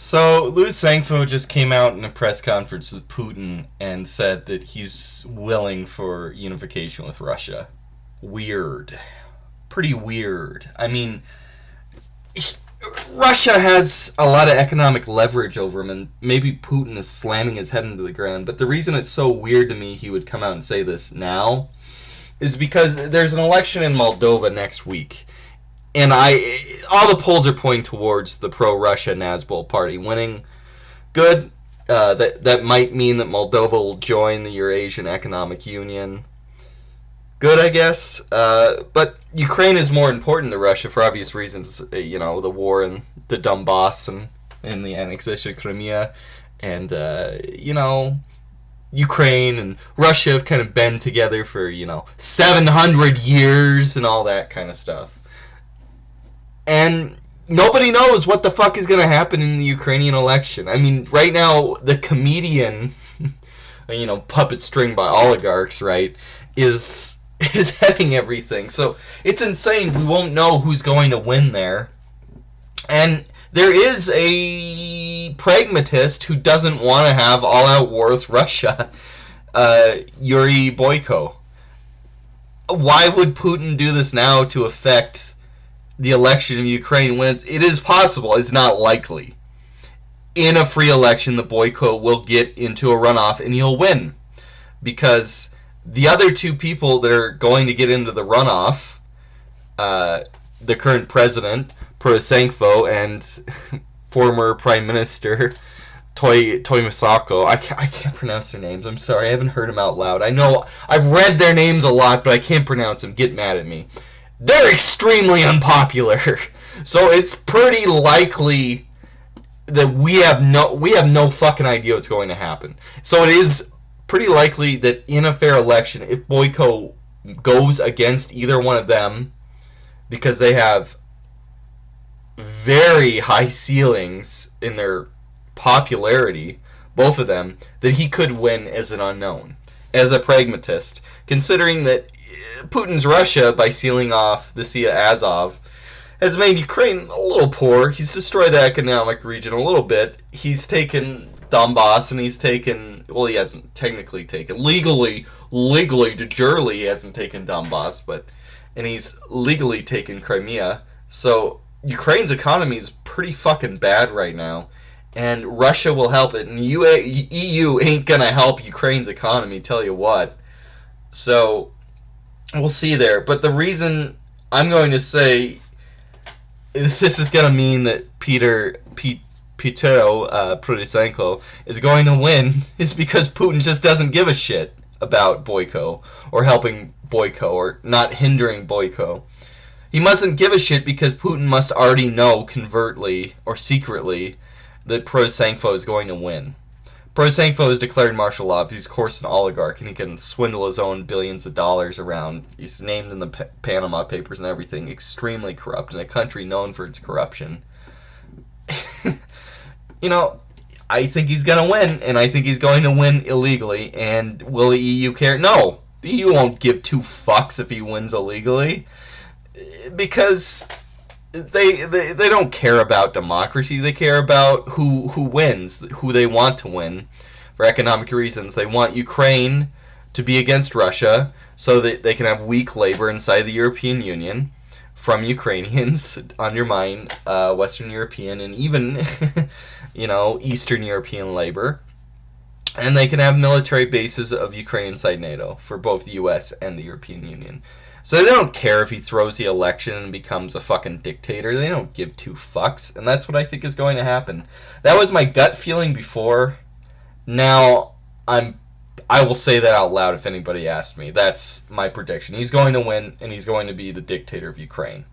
So, Lukashenko just came out in a press conference with Putin and said that he's willing for unification with Russia. Weird. Pretty weird. I mean, Russia has a lot of economic leverage over him, and maybe Putin is slamming his head into the ground. But the reason it's so weird to me he would come out and say this now is because there's an election in Moldova next week. And all the polls are pointing towards the pro-Russia Nazbol party winning. Good. That might mean that Moldova will join the Eurasian Economic Union. Good, I guess. But Ukraine is more important to Russia for obvious reasons. You know, the war in the Donbass and the annexation of Crimea. And, you know, Ukraine and Russia have kind of been together for, 700 years and all that kind of stuff. And nobody knows what the fuck is going to happen in the Ukrainian election. I mean, right now, the comedian, puppet string by oligarchs, right, is heading everything. So it's insane. We won't know who's going to win there. And there is a pragmatist who doesn't want to have all-out war with Russia, Yuri Boyko. Why would Putin do this now to affect the election of Ukraine when it is possible? It's not likely. In a free election, the Boyko will get into a runoff and he'll win. Because the other two people that are going to get into the runoff, the current president, Poroshenko, and former Prime Minister Toymasako, I can't pronounce their names. I'm sorry, I haven't heard them out loud. I know I've read their names a lot, but I can't pronounce them. Get mad at me. They're extremely unpopular. So it's pretty likely that we have no fucking idea what's going to happen. So it is pretty likely that in a fair election, if Boyko goes against either one of them, because they have very high ceilings in their popularity, both of them, that he could win as an unknown, as a pragmatist, considering that Putin's Russia, by sealing off the Sea of Azov, has made Ukraine a little poor. He's destroyed the economic region a little bit. He's taken Donbass, and he's taken, well, he hasn't technically taken, legally, de jure, he hasn't taken Donbass, and he's legally taken Crimea. So Ukraine's economy is pretty fucking bad right now, and Russia will help it, and EU ain't gonna help Ukraine's economy, tell you what. So we'll see there. But the reason I'm going to say this is going to mean that Petro Poroshenko is going to win is because Putin just doesn't give a shit about Boyko or helping Boyko or not hindering Boyko. He mustn't give a shit because Putin must already know covertly or secretly that Poroshenko is going to win. Poroshenko has declared martial law. He's, of course, an oligarch, and he can swindle his own billions of dollars around. He's named in the Panama Papers and everything. Extremely corrupt in a country known for its corruption. I think he's going to win, and I think he's going to win illegally. And will the EU care? No. The EU won't give two fucks if he wins illegally. Because they don't care about democracy. They care about who wins, who they want to win for economic reasons. They want Ukraine to be against Russia so that they can have weak labor inside the European Union from Ukrainians, undermine Western European and even Eastern European labor. And they can have military bases of Ukraine inside NATO for both the US and the European Union. So they don't care if he throws the election and becomes a fucking dictator. They don't give two fucks. And that's what I think is going to happen. That was my gut feeling before. Now, I will say that out loud if anybody asks me. That's my prediction. He's going to win, and he's going to be the dictator of Ukraine.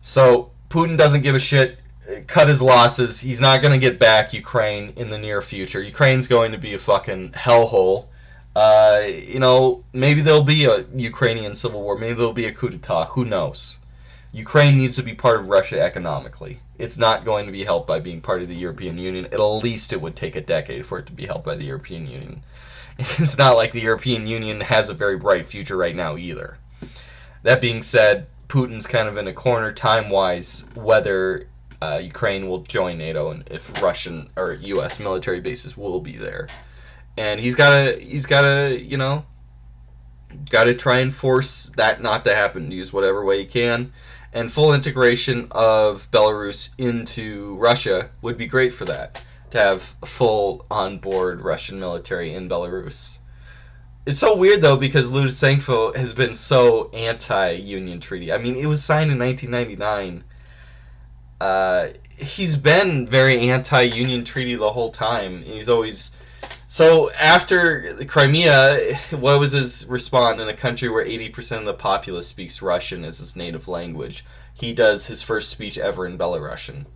So, Putin doesn't give a shit. Cut his losses. He's not going to get back Ukraine in the near future. Ukraine's going to be a fucking hellhole. Maybe there'll be a Ukrainian civil war. Maybe there'll be a coup d'etat. Who knows? Ukraine needs to be part of Russia economically. It's not going to be helped by being part of the European Union. At least it would take a decade for it to be helped by the European Union. It's not like the European Union has a very bright future right now either. That being said, Putin's kind of in a corner time-wise, whether Ukraine will join NATO, and if Russian or U.S. military bases will be there. And he's gotta try and force that not to happen. Use whatever way he can, and full integration of Belarus into Russia would be great for that. To have full on-board Russian military in Belarus. It's so weird, though, because Lukashenko has been so anti-Union treaty. I mean, it was signed in 1999. He's been very anti-Union treaty the whole time. He's always... So, after the Crimea, what was his response in a country where 80% of the populace speaks Russian as his native language? He does his first speech ever in Belarusian.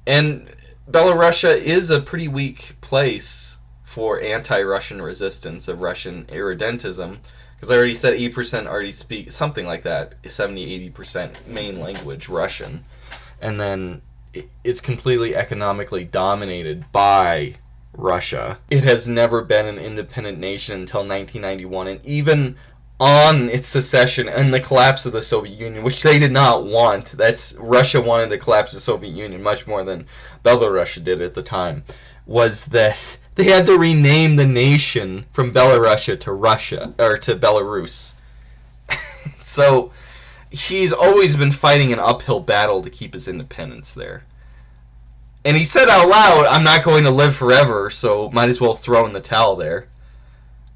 And Belarusia is a pretty weak place for anti-Russian resistance of Russian irredentism, because I already said 80% already speak something like that, 70-80% main language Russian, and then it's completely economically dominated by Russia. It has never been an independent nation until 1991, and even on its secession and the collapse of the Soviet Union, which they did not want. Russia wanted the collapse of the Soviet Union much more than Belarus did at the time, was that they had to rename the nation from Belarusia to Russia, or to Belarus. So he's always been fighting an uphill battle to keep his independence there. And he said out loud, I'm not going to live forever, so might as well throw in the towel there.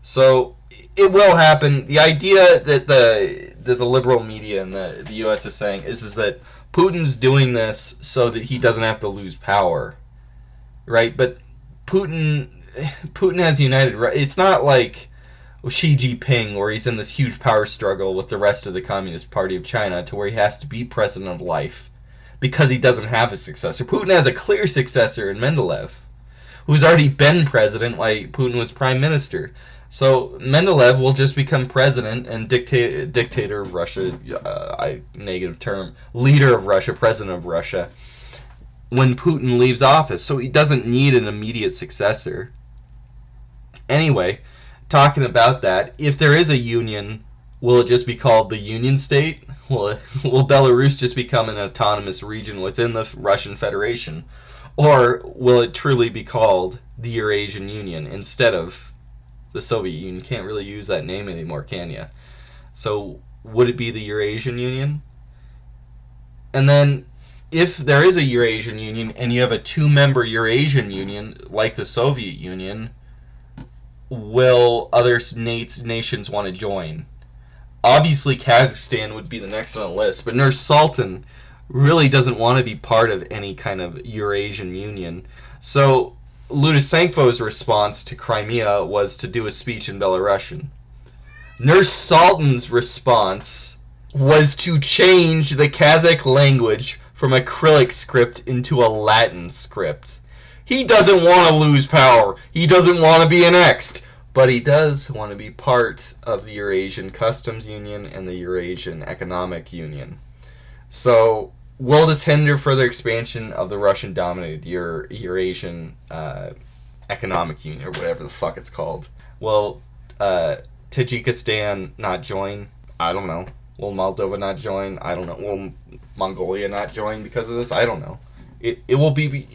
So it will happen. The idea that the liberal media and the U.S. is saying is that Putin's doing this so that he doesn't have to lose power, right? But Putin has united. It's not like Xi Jinping, where he's in this huge power struggle with the rest of the Communist Party of China, to where he has to be president of life because he doesn't have a successor. Putin has a clear successor in Mendeleev, who's already been president while Putin was prime minister. So Mendeleev will just become president and dictator of Russia, negative term, leader of Russia, president of Russia, when Putin leaves office. So he doesn't need an immediate successor. Anyway, talking about that, if there is a union, will it just be called the Union State? Will Belarus just become an autonomous region within the Russian Federation? Or will it truly be called the Eurasian Union instead of the Soviet Union? Can't really use that name anymore, can you? So would it be the Eurasian Union? And then if there is a Eurasian Union and you have a two-member Eurasian Union like the Soviet Union, will other nations want to join? Obviously Kazakhstan would be the next on the list, but Nur-Sultan really doesn't want to be part of any kind of Eurasian Union. So Lukashenko's response to Crimea was to do a speech in Belarusian. Nur-Sultan's response was to change the Kazakh language from a Cyrillic script into a Latin script. He doesn't want to lose power. He doesn't want to be annexed. But he does want to be part of the Eurasian Customs Union and the Eurasian Economic Union. So will this hinder further expansion of the Russian-dominated Eurasian Economic Union, or whatever the fuck it's called? Will Tajikistan not join? I don't know. Will Moldova not join? I don't know. Will Mongolia not join because of this? I don't know. It will be...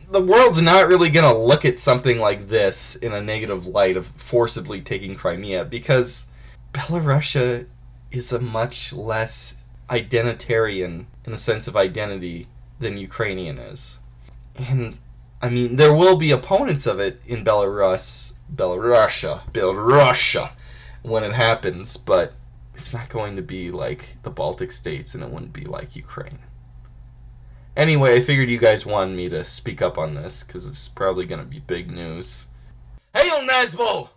The world's not really going to look at something like this in a negative light of forcibly taking Crimea, because Belarusia is a much less identitarian in the sense of identity than Ukrainian is. And, I mean, there will be opponents of it in Belarusia, when it happens, but it's not going to be like the Baltic states, and it wouldn't be like Ukraine. Anyway, I figured you guys wanted me to speak up on this, because it's probably going to be big news. Hail Nazbo!